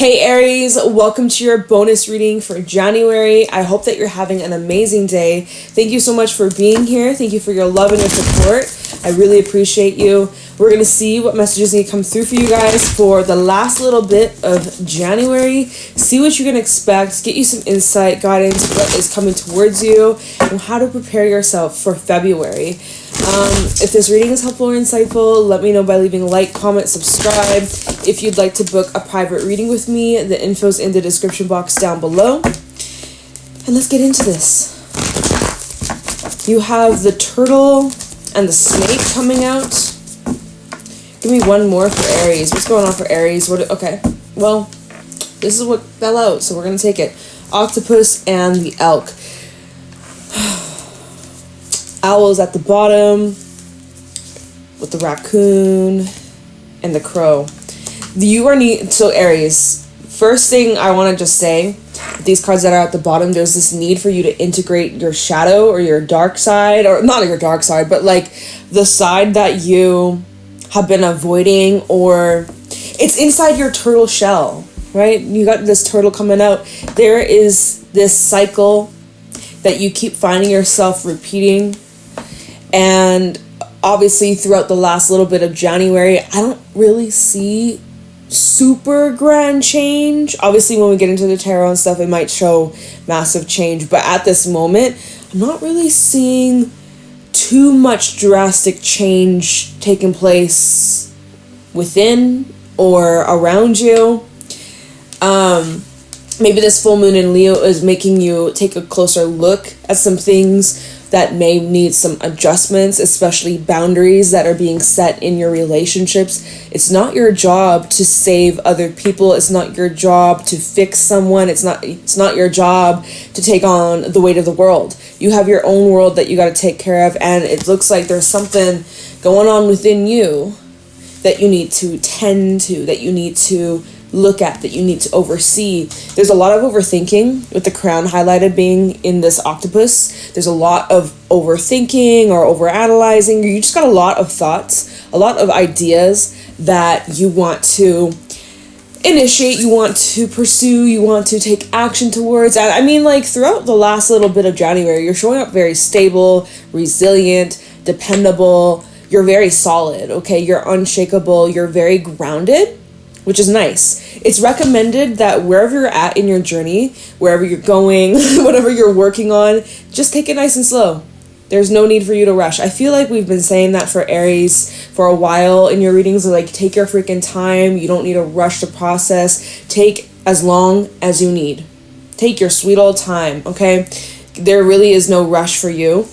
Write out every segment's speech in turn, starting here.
Hey Aries, welcome to your bonus reading for January. I hope that you're having an amazing day. Thank you so much for being here. Thank you for your love and your support. I really appreciate you. We're going to see what messages need to come through for you guys for the last little bit of January. See what you can expect, get you some insight, guidance, what is coming towards you, and how to prepare yourself for February. If this reading is helpful or insightful, let me know by leaving a like, comment, subscribe. If you'd like to book a private reading with me, the info's in the description box down below. And let's get into this. You have the turtle and the snake coming out. Give me one more for Aries. What's going on for Aries? Okay, well, this is what fell out, so we're going to take it. Octopus and the elk. Owls at the bottom with the raccoon and the crow. So Aries, first thing I want to just say, these cards that are at the bottom, there's this need for you to integrate your shadow or your dark side, or not your dark side, but like the side that you have been avoiding, or it's inside your turtle shell, right? You got this turtle coming out. There is this cycle that you keep finding yourself repeating. And obviously throughout the last little bit of January, I don't really see super grand change. Obviously when we get into the tarot and stuff, it might show massive change. But at this moment, I'm not really seeing too much drastic change taking place within or around you. Maybe this full moon in Leo is making you take a closer look at some things that may need some adjustments, especially boundaries that are being set in your relationships. It's not your job to save other people. It's not your job to fix someone. It's not your job to take on the weight of the world. You have your own world that you got to take care of, and it looks like there's something going on within you that you need to tend to, that you need to look at, that you need to oversee. There's a lot of overthinking with the crown highlighted being in this octopus. There's a lot of overthinking or overanalyzing. You just got a lot of thoughts, a lot of ideas that you want to initiate, you want to pursue, you want to take action towards. And I mean, like throughout the last little bit of January, you're showing up very stable, resilient, dependable. You're very solid, okay? You're unshakable. You're very grounded, which is nice. It's recommended that wherever you're at in your journey, wherever you're going, whatever you're working on, just take it nice and slow. There's no need for you to rush. I feel like we've been saying that for Aries for a while in your readings. Like, take your freaking time. You don't need to rush the process. Take as long as you need. Take your sweet old time, okay? There really is no rush for you.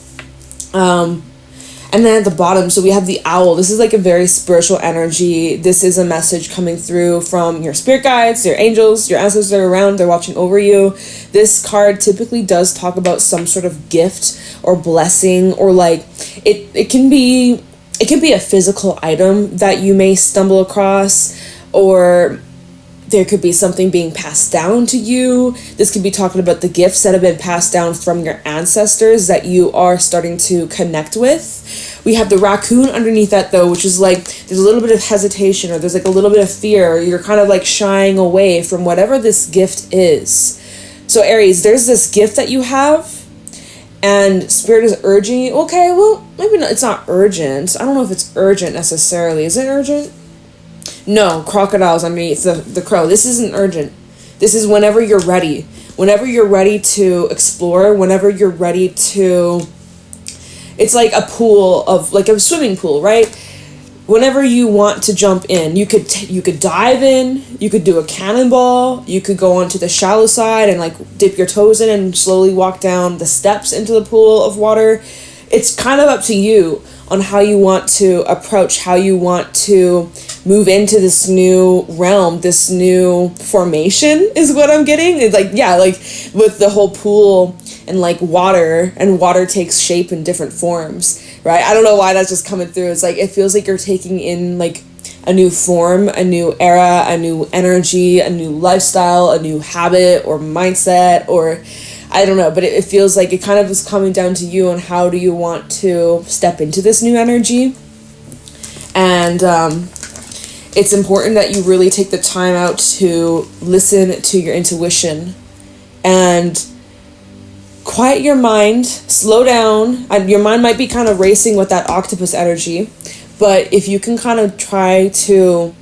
And then at the bottom, so we have the owl. This is like a very spiritual energy. This is a message coming through from your spirit guides, your angels, your ancestors are around. They're watching over you. This card typically does talk about some sort of gift or blessing, or like it can be a physical item that you may stumble across, or there could be something being passed down to you. This could be talking about the gifts that have been passed down from your ancestors that you are starting to connect with. We have the raccoon underneath that though, which is like there's a little bit of hesitation, or there's like a little bit of fear. Or you're kind of like shying away from whatever this gift is. So Aries, there's this gift that you have, and Spirit is urging you. Okay, well, maybe not, it's not urgent. I don't know if it's urgent necessarily. Is it urgent? No, crocodiles underneath the crow. This isn't urgent. This is whenever you're ready. Whenever you're ready to explore, whenever you're ready to... It's like a pool of... like a swimming pool, right? Whenever you want to jump in, you could dive in, you could do a cannonball, you could go onto the shallow side and like dip your toes in and slowly walk down the steps into the pool of water. It's kind of up to you on how you want to approach, how you want to move into this new realm, this new formation is what I'm getting. It's like, yeah, like with the whole pool and like water, and water takes shape in different forms, right? I don't know why that's just coming through. It's like, it feels like you're taking in like a new form, a new era, a new energy, a new lifestyle, a new habit or mindset, or I don't know, but it feels like it kind of is coming down to you on how do you want to step into this new energy. And it's important that you really take the time out to listen to your intuition and quiet your mind, slow down. Your mind might be kind of racing with that octopus energy, but if you can kind of try to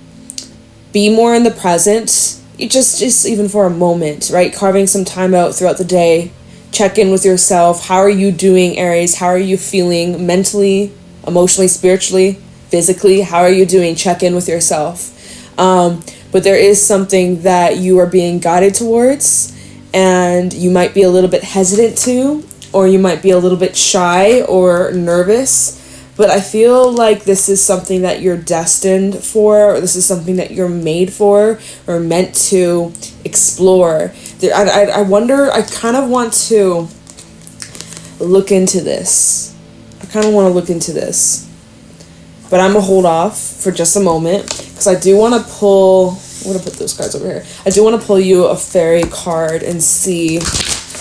be more in the present, just even for a moment, right? Carving some time out throughout the day, check in with yourself. How are you doing, Aries? How are you feeling mentally, emotionally, spiritually, physically? How are you doing? Check in with yourself. But there is something that you are being guided towards, and you might be a little bit hesitant to, or you might be a little bit shy or nervous. But I feel like this is something that you're destined for, or this is something that you're made for, or meant to explore. I wonder, I kind of want to look into this. But I'm going to hold off for just a moment, because I do want to pull, I'm going to put those cards over here. I do want to pull you a fairy card and see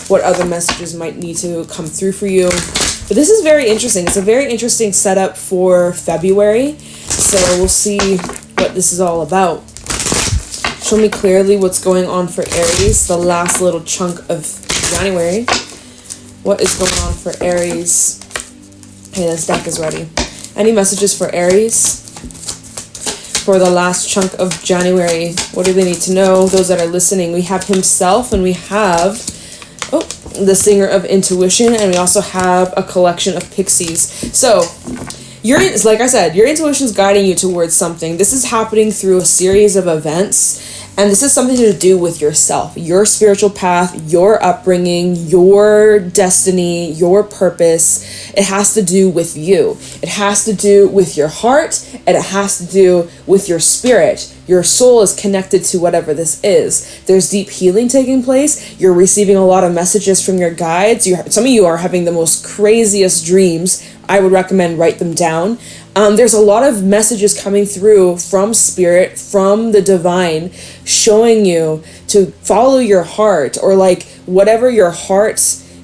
what other messages might need to come through for you. But this is very interesting. It's a very interesting setup for February. So we'll see what this is all about. Show me clearly what's going on for Aries, the last little chunk of January. What is going on for Aries? Okay, this deck is ready. Any messages for Aries for the last chunk of January? What do they need to know? Those that are listening, we have himself, and we have the singer of intuition, and we also have a collection of pixies. So like I said, your intuition is guiding you towards something. This is happening through a series of events, and this is something to do with yourself, your spiritual path, your upbringing, your destiny, your purpose. It has to do with you. It has to do with your heart, and it has to do with your spirit. Your soul is connected to whatever this is. There's deep healing taking place. You're receiving a lot of messages from your guides. Some of you are having the most craziest dreams. I would recommend write them down. There's a lot of messages coming through from spirit, from the divine, showing you to follow your heart, or like whatever your heart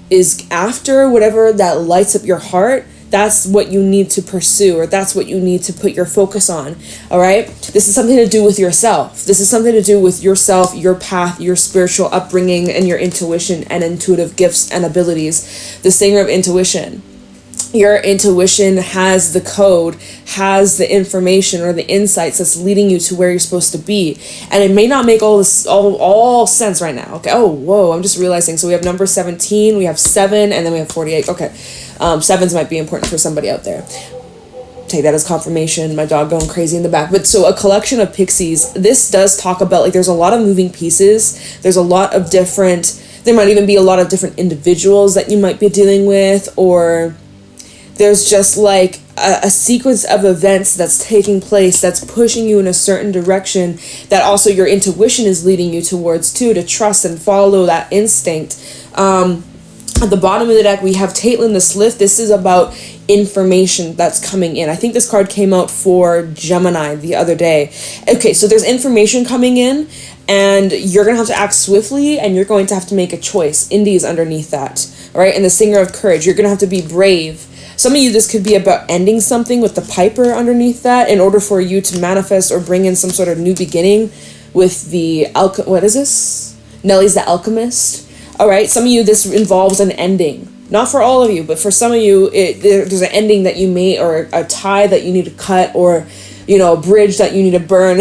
is after, whatever that lights up your heart. That's what you need to pursue, or that's what you need to put your focus on. All right. This is something to do with yourself. This is something to do with yourself, your path, your spiritual upbringing, and your intuition and intuitive gifts and abilities. The singer of intuition. Your intuition has the code, has the information or the insights that's leading you to where you're supposed to be. And it may not make all sense right now. Okay. Oh, whoa. I'm just realizing. So we have number 17, we have 7, and then we have 48. Okay. 7s might be important for somebody out there. Take that as confirmation. My dog going crazy in the back. But so a collection of pixies, this does talk about, like, there's a lot of moving pieces. There's a lot of there might even be a lot of different individuals that you might be dealing with, or there's just like a sequence of events that's taking place that's pushing you in a certain direction that also your intuition is leading you towards too, to trust and follow that instinct. At the bottom of the deck, we have Taitlin the Slith. This is about information that's coming in. I think this card came out for Gemini the other day. Okay, so there's information coming in, and you're going to have to act swiftly, and you're going to have to make a choice. Indy is underneath that, all right? And the Singer of Courage, you're going to have to be brave. Some of you, this could be about ending something with the Piper underneath that in order for you to manifest or bring in some sort of new beginning with the what is this? Nelly's the Alchemist. All right, some of you, this involves an ending. Not for all of you, but for some of you, there's an ending that you may, or a tie that you need to cut, or, you know, a bridge that you need to burn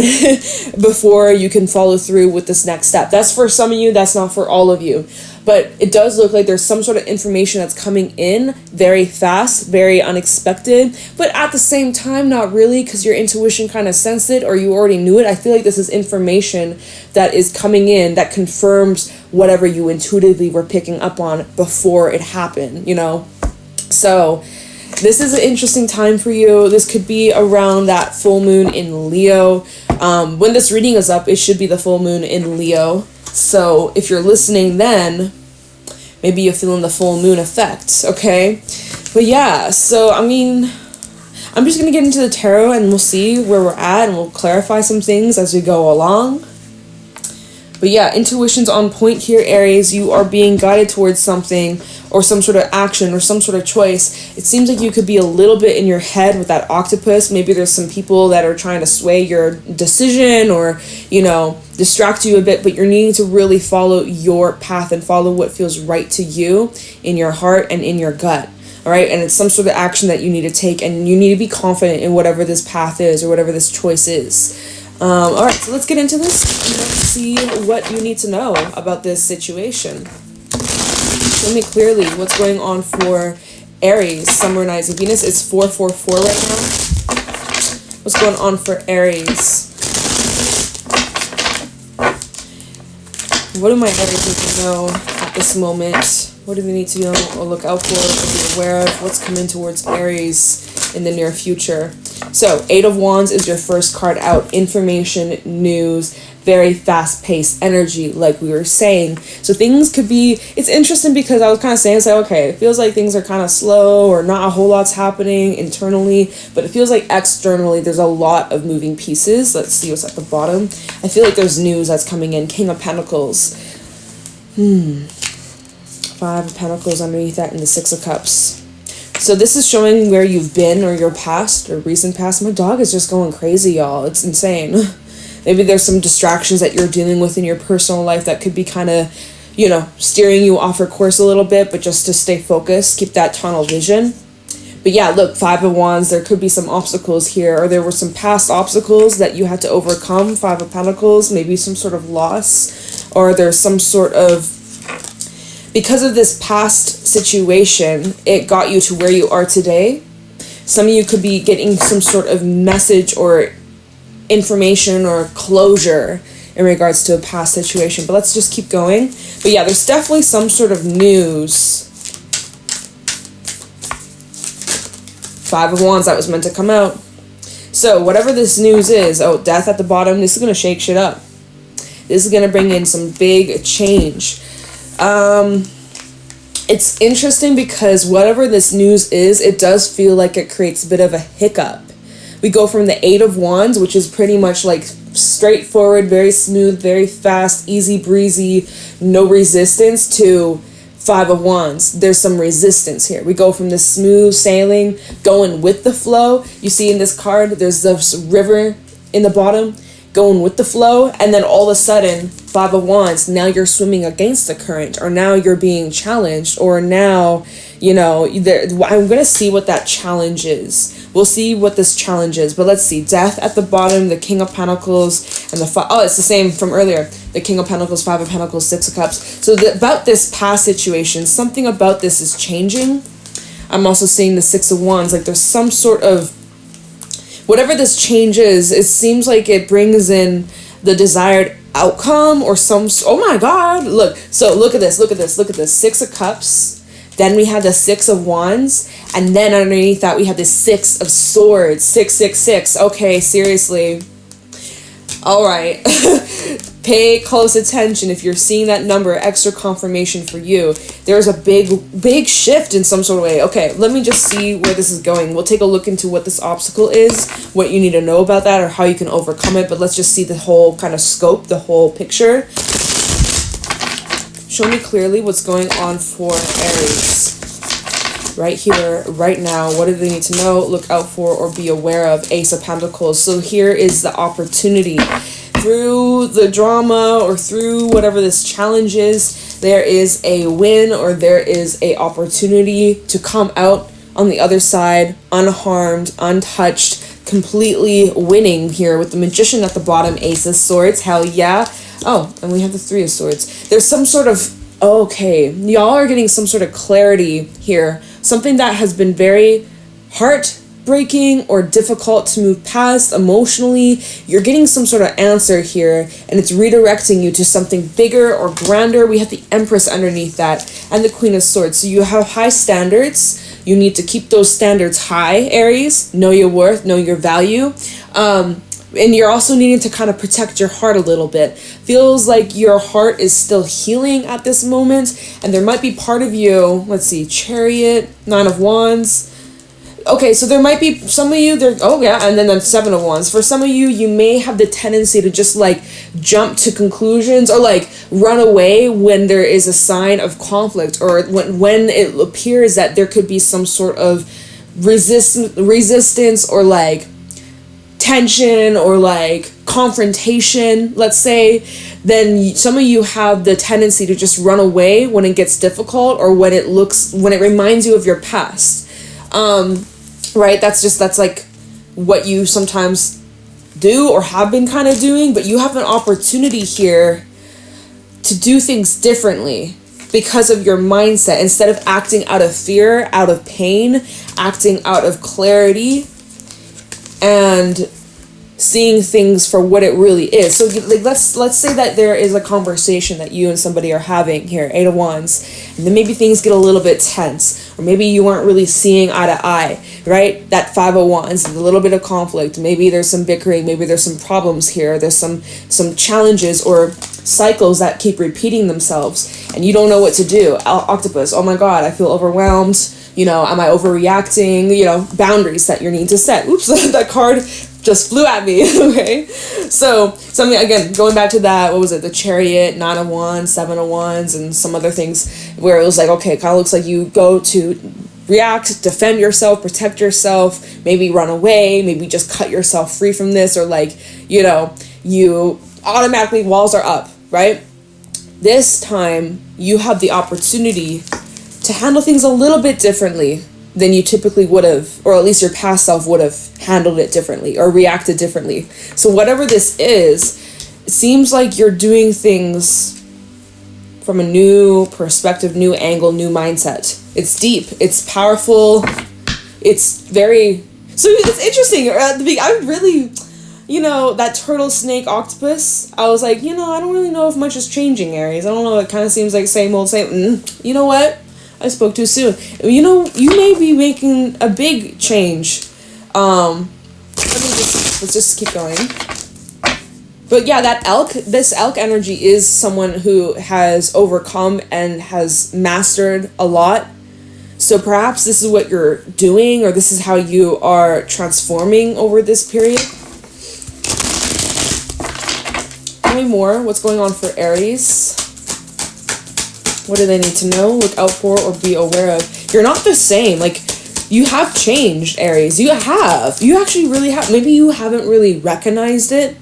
before you can follow through with this next step. That's for some of you, that's not for all of you. But it does look like there's some sort of information that's coming in very fast, very unexpected, but at the same time, not really, because your intuition kind of sensed it, or you already knew it. I feel like this is information that is coming in that confirms whatever you intuitively were picking up on before it happened, you know? So this is an interesting time for you. This could be around that full moon in Leo. When this reading is up, it should be the full moon in Leo. So if you're listening then, maybe you're feeling the full moon effect, okay? But yeah, so I mean, I'm just going to get into the tarot and we'll see where we're at, and we'll clarify some things as we go along. But yeah, intuition's on point here, Aries. You are being guided towards something or some sort of action or some sort of choice. It seems like you could be a little bit in your head with that octopus. Maybe there's some people that are trying to sway your decision or, you know, distract you a bit, but you're needing to really follow your path and follow what feels right to you in your heart and in your gut. All right. And it's some sort of action that you need to take, and you need to be confident in whatever this path is or whatever this choice is. All right. So let's get into this and let's see what you need to know about this situation. Show me clearly what's going on for Aries, Sun, Moon, Rising, Venus. It's 444 right now. What's going on for Aries? What do my Aries need to know at this moment? What do they need to know or look out for or be aware of? What's coming towards Aries in the near future? So, 8 of Wands is your first card out. Information, news, very fast-paced energy, like we were saying. So things could be, it's interesting because I was kind of saying, it's like, okay, it feels like things are kind of slow or not a whole lot's happening internally, but it feels like externally there's a lot of moving pieces. Let's see what's at the bottom. I feel like there's news that's coming in. King of Pentacles. 5 of Pentacles underneath that, and the 6 of Cups. So this is showing where you've been or your past or recent past. My dog is just going crazy, y'all. It's insane. Maybe there's some distractions that you're dealing with in your personal life that could be kind of, you know, steering you off your course a little bit, but just to stay focused, keep that tunnel vision. But yeah, look, 5 of Wands, there could be some obstacles here, or there were some past obstacles that you had to overcome. 5 of Pentacles, maybe some sort of loss, or there's some sort of, because of this past situation, it got you to where you are today. Some of you could be getting some sort of message or information or closure in regards to a past situation. But let's just keep going. But yeah, there's definitely some sort of news. 5 of Wands, that was meant to come out. So whatever this news is, oh, death at the bottom, this is going to shake shit up. This is going to bring in some big change. It's interesting because whatever this news is, it does feel like it creates a bit of a hiccup. We go from the 8 of Wands, which is pretty much like straightforward, very smooth, very fast, easy breezy, no resistance, to 5 of Wands. There's some resistance here. We go from the smooth sailing, going with the flow. You see in this card, there's this river in the bottom, going with the flow, and then all of a sudden, 5 of Wands, now you're swimming against the current, or now you're being challenged, or now, you know, I'm going to see what that challenge is. We'll see what this challenge is, but let's see. Death at the bottom, the King of Pentacles, and it's the same from earlier. The King of Pentacles, 5 of Pentacles, 6 of Cups. So about this past situation, something about this is changing. I'm also seeing the 6 of Wands, like there's some sort of, whatever this change is, it seems like it brings in the desired outcome or some, oh my God, look. So look at this, 6 of Cups. Then we have the 6 of Wands, and then underneath that we have the 6 of Swords, 666. Okay, seriously. All right. Pay close attention if you're seeing that number, extra confirmation for you. There's a big shift in some sort of way. Okay, let me just see where this is going. We'll take a look into what this obstacle is, what you need to know about that, or how you can overcome it, but let's just see the whole kind of scope, the whole picture. Show me clearly what's going on for Aries. Right here, right now, what do they need to know, look out for, or be aware of? Ace of Pentacles. So here is the opportunity. Through the drama or through whatever this challenge is, there is a win or there is a opportunity to come out on the other side unharmed, untouched, completely winning here with the Magician at the bottom, Ace of Swords. Hell yeah. Oh, and we have the 3 of Swords. There's some sort of, okay, y'all are getting some sort of clarity here. Something that has been very heartbreaking or difficult to move past emotionally. You're getting some sort of answer here, and it's redirecting you to something bigger or grander. We have the Empress underneath that, and the Queen of Swords. So you have high standards. You need to keep those standards high, Aries. Know your worth, know your value. And you're also needing to kind of protect your heart a little bit. Feels like your heart is still healing at this moment. And there might be part of you, let's see, Chariot, 9 of Wands. Okay, so there might be some of you there. Oh yeah, and then the 7 of Wands. For some of you, you may have the tendency to just like jump to conclusions or like run away when there is a sign of conflict, or when it appears that there could be some sort of resistance or like tension or like confrontation, let's say. Then some of you have the tendency to just run away when it gets difficult, or when it reminds you of your past. Right? That's like what you sometimes do or have been kind of doing, but you have an opportunity here to do things differently because of your mindset. Instead of acting out of fear, out of pain, acting out of clarity, and seeing things for what it really is. So like let's say that there is a conversation that you and somebody are having here, 8 of Wands, and then maybe things get a little bit tense, or maybe you aren't really seeing eye to eye, right? That 5 of Wands, a little bit of conflict, maybe there's some bickering, maybe there's some problems here, there's some challenges or cycles that keep repeating themselves, and you don't know what to do. Octopus, oh my god, I feel overwhelmed. Am I overreacting? Boundaries that you need to set. Oops, that card just flew at me. Okay, so something, again, going back to that, what was it, the Chariot, 9 of Wands, 7 of Wands, and some other things where it was like, okay, it kind of looks like you go to react, defend yourself, protect yourself, maybe run away, maybe just cut yourself free from this, or like, you automatically, walls are up, right? This time you have the opportunity to handle things a little bit differently than you typically would have, or at least your past self would have handled it differently or reacted differently. So whatever this is, it seems like you're doing things from a new perspective, new angle, new mindset. It's deep, it's powerful, it's very, so it's interesting. I really, that turtle, snake, octopus, I was like, I don't really know if much is changing, Aries. I don't know, it kind of seems like same old, same. You know what? I spoke too soon. You may be making a big change. Let's just keep going. But yeah, this elk energy is someone who has overcome and has mastered a lot. So perhaps this is what you're doing, or this is how you are transforming over this period. Tell me more. What's going on for Aries? What do they need to know, look out for, or be aware of? You're not the same. Like, you have changed, Aries. You actually really have. Maybe you haven't really recognized it.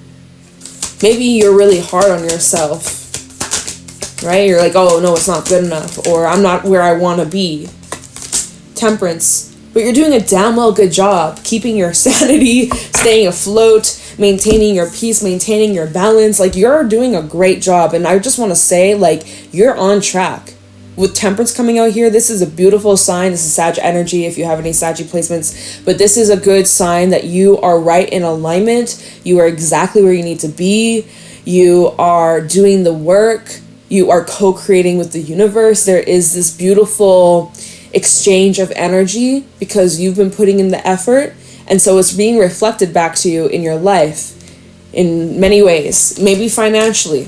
Maybe you're really hard on yourself, right? You're like, oh, no, it's not good enough, or I'm not where I want to be. Temperance. But you're doing a damn well good job keeping your sanity, staying afloat, maintaining your peace, maintaining your balance. Like, you're doing a great job. And I just want to say, like, you're on track. With Temperance coming out here, this is a beautiful sign. This is Sag energy if you have any Saggy placements. But this is a good sign that you are right in alignment. You are exactly where you need to be. You are doing the work. You are co-creating with the universe. There is this beautiful exchange of energy because you've been putting in the effort. And so it's being reflected back to you in your life in many ways, maybe financially.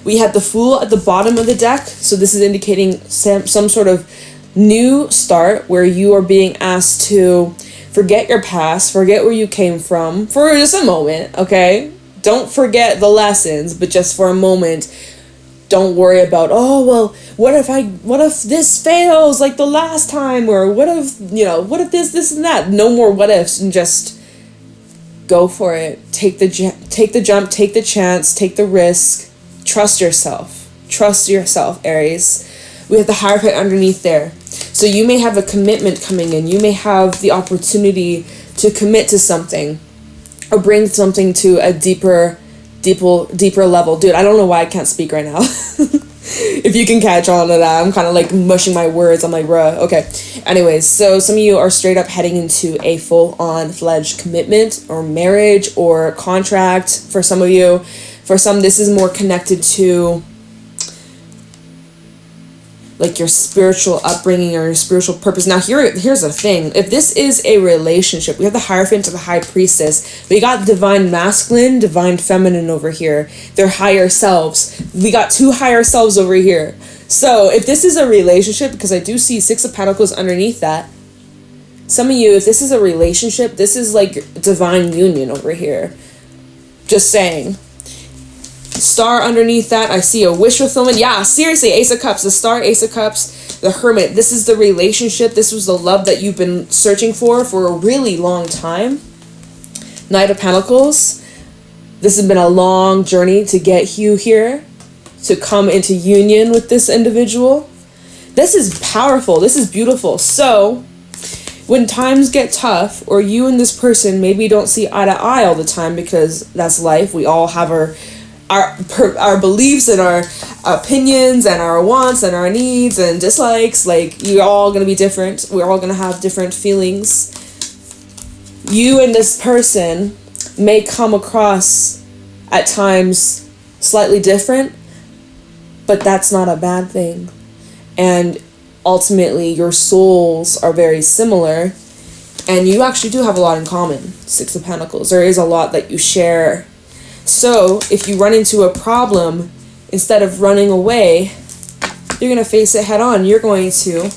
We had the Fool at the bottom of the deck. So this is indicating some sort of new start where you are being asked to forget your past, forget where you came from for just a moment, okay? Don't forget the lessons, but just for a moment, don't worry about, oh, well, what if this fails like the last time, or what if this and that. No more what ifs, and just go for it. Take the jump, take the chance, take the risk. Trust yourself, Aries. We have the Hierophant underneath there. So you may have a commitment coming in. You may have the opportunity to commit to something or bring something to a deeper level. Dude, I don't know why I can't speak right now. If you can catch on to that, I'm kind of like mushing my words. I'm like, bruh, okay. Anyways, so some of you are straight up heading into a full-on fledged commitment or marriage or contract for some of you. For some, this is more connected to like your spiritual upbringing or your spiritual purpose. Now here's the thing. If this is a relationship, we have the Hierophant to the High Priestess. We got divine masculine, divine feminine over here. They're higher selves. We got two higher selves over here. So if this is a relationship, because I do see 6 of Pentacles underneath that, Some of you, if this is a relationship, this is like divine union over here. Just saying. Star underneath that, I see a wish fulfillment. Yeah, seriously, Ace of Cups, the Star, Ace of Cups, the Hermit. This is the relationship. This was the love that you've been searching for a really long time. Knight of Pentacles. This has been a long journey to get you here, to come into union with this individual. This is powerful. This is beautiful. So when times get tough, or you and this person maybe don't see eye to eye all the time, because that's life. We all have our beliefs and our opinions and our wants and our needs and dislikes. Like, you're all going to be different. We're all going to have different feelings. You and this person may come across at times slightly different, but that's not a bad thing. And ultimately, your souls are very similar, and you actually do have a lot in common. Six of Pentacles. There is a lot that you share. So if you run into a problem, instead of running away, you're going to face it head on. You're going to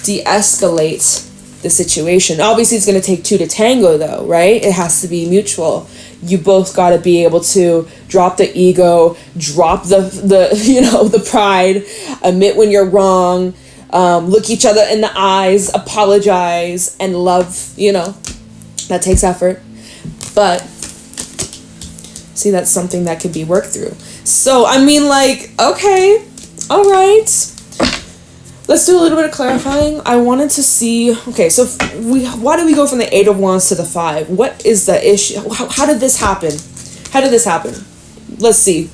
de-escalate the situation. Obviously, it's going to take two to tango, though, right? It has to be mutual. You both got to be able to drop the ego, drop the pride, admit when you're wrong, look each other in the eyes, apologize, and love. That takes effort. But see, that's something that could be worked through. So, I mean, like, okay, all right. Let's do a little bit of clarifying. I wanted to see, okay, so why did we go from the Eight of Wands to the Five? What is the issue? How did this happen? Let's see.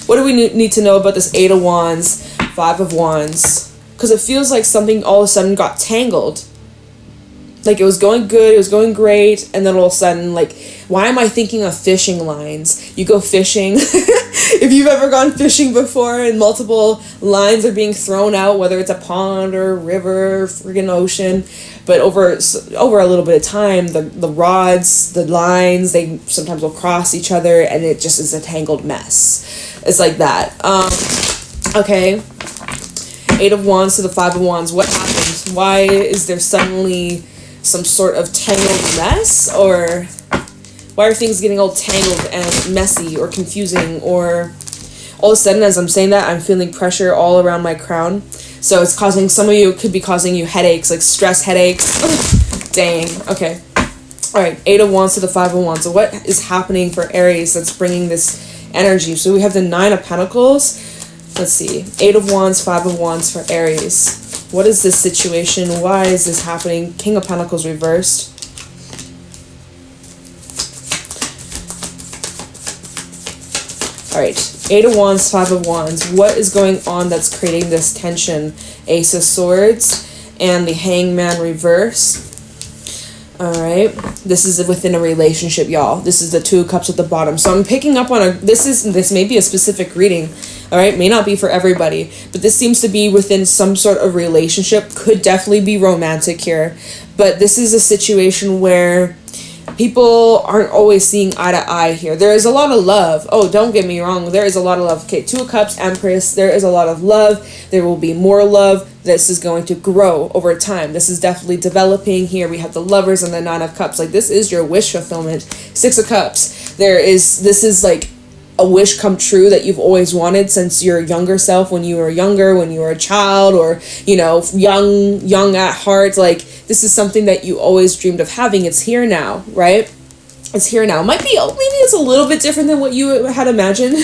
What do we need to know about this Eight of Wands, Five of Wands? Because it feels like something all of a sudden got tangled. Like, it was going good, it was going great, and then all of a sudden, like, why am I thinking of fishing lines? You go fishing. If you've ever gone fishing before and multiple lines are being thrown out, whether it's a pond or a river, friggin' ocean, but over a little bit of time, the rods, the lines, they sometimes will cross each other, and it just is a tangled mess. It's like that. Okay. Eight of Wands to the Five of Wands. What happened? Why is there suddenly some sort of tangled mess? Or why are things getting all tangled and messy or confusing? Or all of a sudden, as I'm saying that, I'm feeling pressure all around my crown. So it's causing, some of you, it could be causing you headaches, like stress headaches. Dang. Okay. All right. Eight of Wands to the Five of Wands. So what is happening for Aries that's bringing this energy? So we have the Nine of Pentacles. Let's see. Eight of Wands, Five of Wands for Aries. What is this situation? Why is this happening? King of Pentacles reversed. All right. Eight of Wands, Five of Wands. What is going on that's creating this tension? Ace of Swords and the Hangman reverse. All right. This is within a relationship, y'all. This is the Two of Cups at the bottom. So I'm picking up on this may be a specific reading. All right, may not be for everybody, but this seems to be within some sort of relationship. Could definitely be romantic here, but this is a situation where people aren't always seeing eye to eye here. There is a lot of love. Oh, don't get me wrong. There is a lot of love. Okay, Two of Cups, Empress. There is a lot of love. There will be more love. This is going to grow over time. This is definitely developing here. We have the Lovers and the Nine of Cups. Like, this is your wish fulfillment. Six of Cups. This is like a wish come true that you've always wanted since your younger self, when you were younger, when you were a child, or, young at heart. Like, this is something that you always dreamed of having. It's here now, right? It's here now. Maybe it's a little bit different than what you had imagined.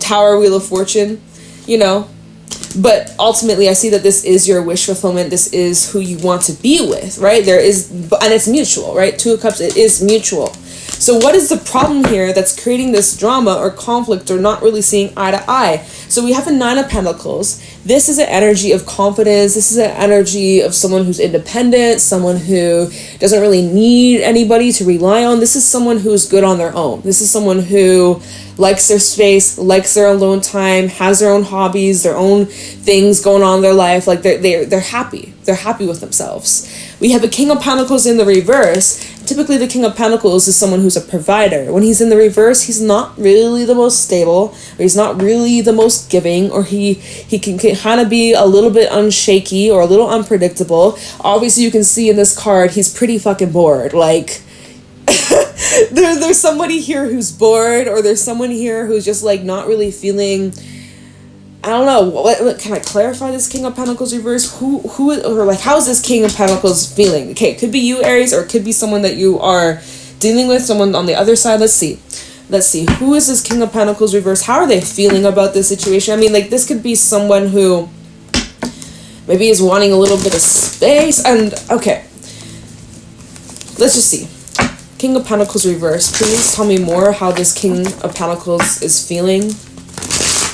Tower, Wheel of Fortune, but ultimately I see that this is your wish fulfillment. This is who you want to be with, right? And it's mutual, right? Two of Cups, it is mutual. So what is the problem here that's creating this drama or conflict or not really seeing eye to eye? So we have a Nine of Pentacles. This is an energy of confidence. This is an energy of someone who's independent, someone who doesn't really need anybody to rely on. This is someone who's good on their own. This is someone who likes their space, likes their alone time, has their own hobbies, their own things going on in their life. Like, they're happy. They're happy with themselves. We have a King of Pentacles in the reverse, typically the King of Pentacles is someone who's a provider. When he's in the reverse, he's not really the most stable, or he's not really the most giving, or he can kind of be a little bit unshaky or a little unpredictable. Obviously, you can see in this card, he's pretty fucking bored. Like, there's somebody here who's bored, or there's someone here who's just like not really feeling, I don't know, what can I clarify this King of Pentacles reverse? Who or like, how is this King of Pentacles feeling? Okay, it could be you, Aries, or it could be someone that you are dealing with, someone on the other side. Let's see. Who is this King of Pentacles reverse? How are they feeling about this situation? I mean, like, this could be someone who maybe is wanting a little bit of space. And, okay, let's just see. King of Pentacles reverse. Please tell me more how this King of Pentacles is feeling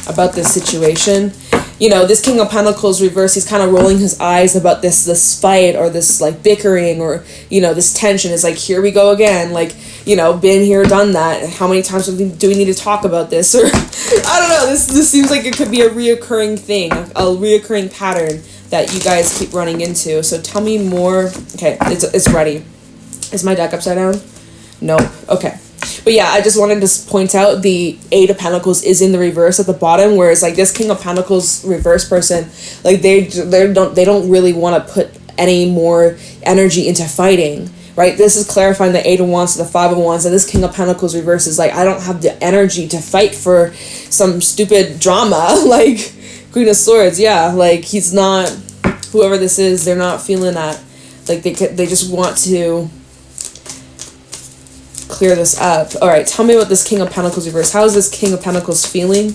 about this situation. You know, this King of Pentacles reverse, he's kind of rolling his eyes about this fight, or this like bickering, or, you know, this tension. Is like, here we go again, like, you know, been here, done that. How many times do we need to talk about this? Or I don't know, this seems like it could be a reoccurring thing, a reoccurring pattern that you guys keep running into. So tell me more. Okay, it's ready. Is my deck upside down? Nope. Okay. But yeah, I just wanted to point out the Eight of Pentacles is in the reverse at the bottom, whereas like this King of Pentacles reverse person, like they don't really want to put any more energy into fighting, right? This is clarifying the Eight of Wands to the Five of Wands, and this King of Pentacles reverse is like, I don't have the energy to fight for some stupid drama, like Queen of Swords. Yeah, like he's not, whoever this is, they're not feeling that. Like they just want to clear this up. All right, tell me about this King of Pentacles reverse. How is this King of Pentacles feeling?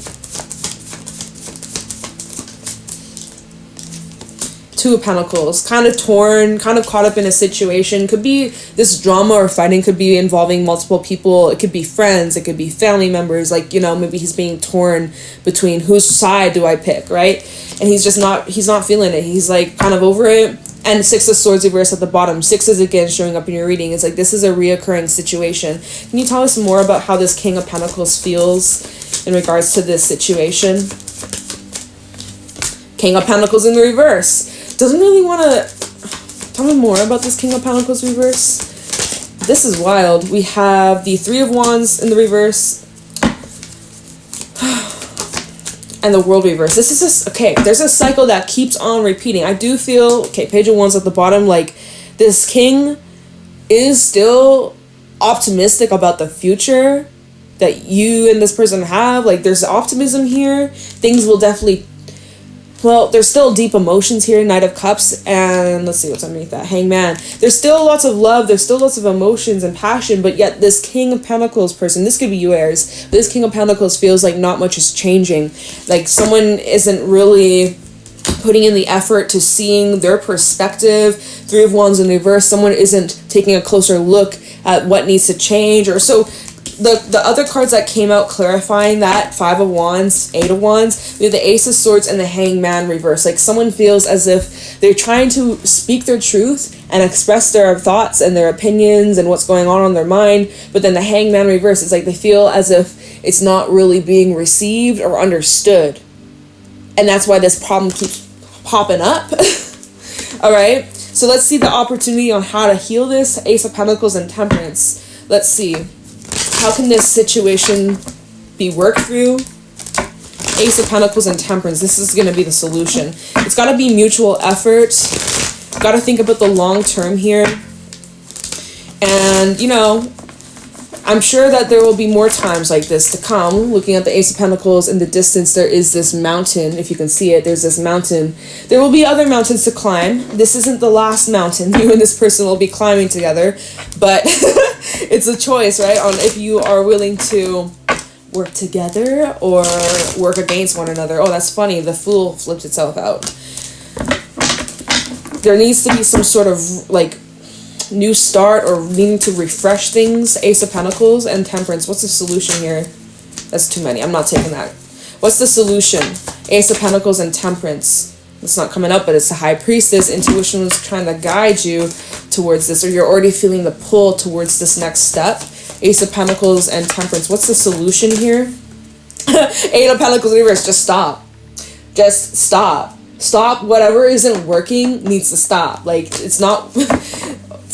Two of Pentacles, kind of torn, kind of caught up in a situation. Could be this drama or fighting could be involving multiple people. It could be friends, it could be family members. Like, you know, maybe he's being torn between whose side do I pick, right? And he's not feeling it. He's like kind of over it. And Six of Swords reverse at the bottom. Six is again showing up in your reading. It's like, this is a reoccurring situation. Can you tell us more about how this King of Pentacles feels in regards to this situation? King of Pentacles in the reverse. Doesn't really want to... Tell me more about this King of Pentacles reverse. This is wild. We have the Three of Wands in the reverse. And the World reverse. This is just, okay, there's a cycle that keeps on repeating. I do feel, okay, Page of Wands at the bottom, like this king is still optimistic about the future that you and this person have. Like, there's optimism here. Things will definitely, well, there's still deep emotions here. Knight of Cups, and let's see what's underneath that. Hangman. There's still lots of love. There's still lots of emotions and passion, but yet this King of Pentacles person, this could be you, Aries, but this King of Pentacles feels like not much is changing. Like someone isn't really putting in the effort to seeing their perspective. Three of Wands in reverse. Someone isn't taking a closer look at what needs to change. Or so the other cards that came out clarifying that, Five of Wands, Eight of Wands, we have the Ace of Swords and the Hangman reverse. Like someone feels as if they're trying to speak their truth and express their thoughts and their opinions and what's going on their mind, but then the Hangman reverse, it's like they feel as if it's not really being received or understood. And that's why this problem keeps popping up. All right, so let's see the opportunity on how to heal this. Ace of Pentacles and Temperance. Let's see. How can this situation be worked through? Ace of Pentacles and Temperance. This is going to be the solution. It's got to be mutual effort. Got to think about the long term here. And, you know, I'm sure that there will be more times like this to come. Looking at the Ace of Pentacles in the distance, there is this mountain. If you can see it, there's this mountain. There will be other mountains to climb. This isn't the last mountain you and this person will be climbing together. But it's a choice, right? On if you are willing to work together or work against one another. Oh, that's funny. The Fool flips itself out. There needs to be some sort of, like, new start or needing to refresh things. Ace of Pentacles and Temperance. What's the solution here? That's too many. I'm not taking that. What's the solution? Ace of Pentacles and Temperance. It's not coming up, but it's the High Priestess. Intuition is trying to guide you towards this, or you're already feeling the pull towards this next step. Ace of Pentacles and Temperance. What's the solution here? Eight of Pentacles reverse. Just stop. Just stop. Stop. Whatever isn't working needs to stop. Like, it's not...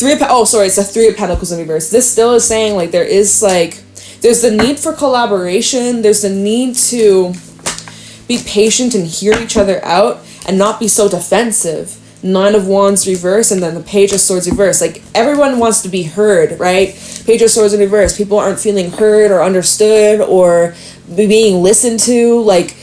it's the Three of Pentacles in reverse. This still is saying, like, there's the need for collaboration. There's the need to be patient and hear each other out and not be so defensive. Nine of Wands reverse, and then the Page of Swords reverse. Like, everyone wants to be heard, right? Page of Swords in reverse. People aren't feeling heard or understood or being listened to. Like,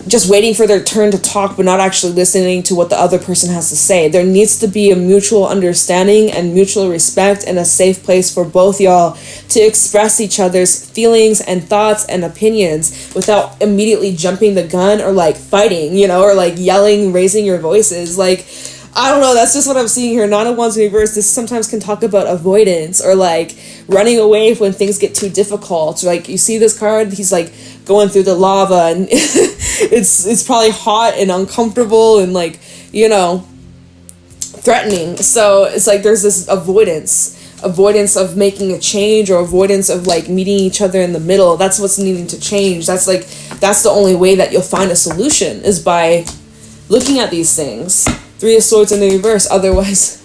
just waiting for their turn to talk, but not actually listening to what the other person has to say. There needs to be a mutual understanding and mutual respect and a safe place for both y'all to express each other's feelings and thoughts and opinions without immediately jumping the gun or, like, fighting, you know, or, like, yelling, raising your voices. Like, I don't know, that's just what I'm seeing here. Nine of Wands in reverse, this sometimes can talk about avoidance or, like, running away when things get too difficult. Like, you see this card, he's, like, going through the lava, and it's probably hot and uncomfortable and, like, you know, threatening. So it's like there's this avoidance of making a change, or avoidance of, like, meeting each other in the middle. That's what's needing to change. That's the only way that you'll find a solution, is by looking at these things. Three of Swords in the reverse. Otherwise,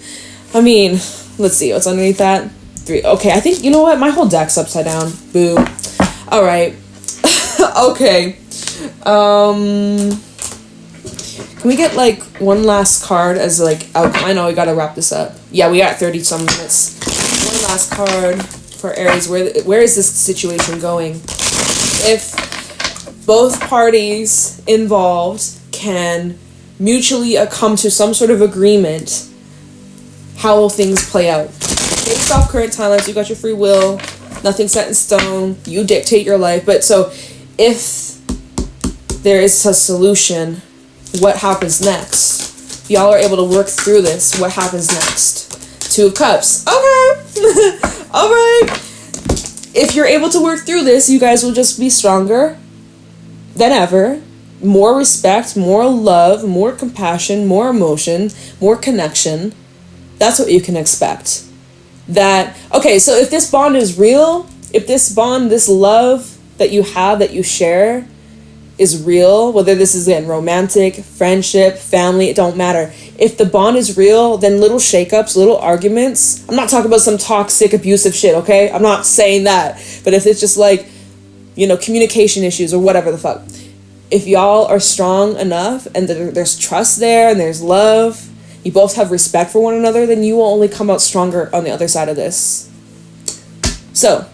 I mean, let's see what's underneath that. Three. Okay, I think, you know what, my whole deck's upside down. Boo. All right. Okay. Can we get, like, one last card as, like, I know we gotta wrap this up. Yeah, we got 30 some minutes. One last card for Aries. Where is this situation going? If both parties involved can mutually come to some sort of agreement, how will things play out? Based off current timelines, you got your free will, nothing set in stone, you dictate your life. But so if there is a solution, what happens next? If y'all are able to work through this, what happens next? Two of Cups. Okay. All right. If you're able to work through this, you guys will just be stronger than ever. More respect, more love, more compassion, more emotion, more connection. That's what you can expect. Okay, so if this bond is real, if this bond, this love that you have, that you share, is real, whether this is, again, romantic, friendship, family, it don't matter. If the bond is real, then little shakeups, little arguments, I'm not talking about some toxic, abusive shit, okay? I'm not saying that. But if it's just, like, you know, communication issues or whatever the fuck, if y'all are strong enough and there's trust there and there's love, you both have respect for one another, then you will only come out stronger on the other side of this. So,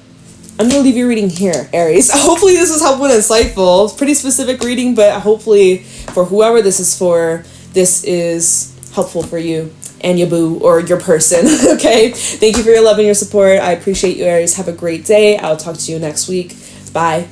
I'm going to leave your reading here, Aries. Hopefully this was helpful and insightful. It's a pretty specific reading, but hopefully for whoever this is for, this is helpful for you and your boo or your person, okay? Thank you for your love and your support. I appreciate you, Aries. Have a great day. I'll talk to you next week. Bye.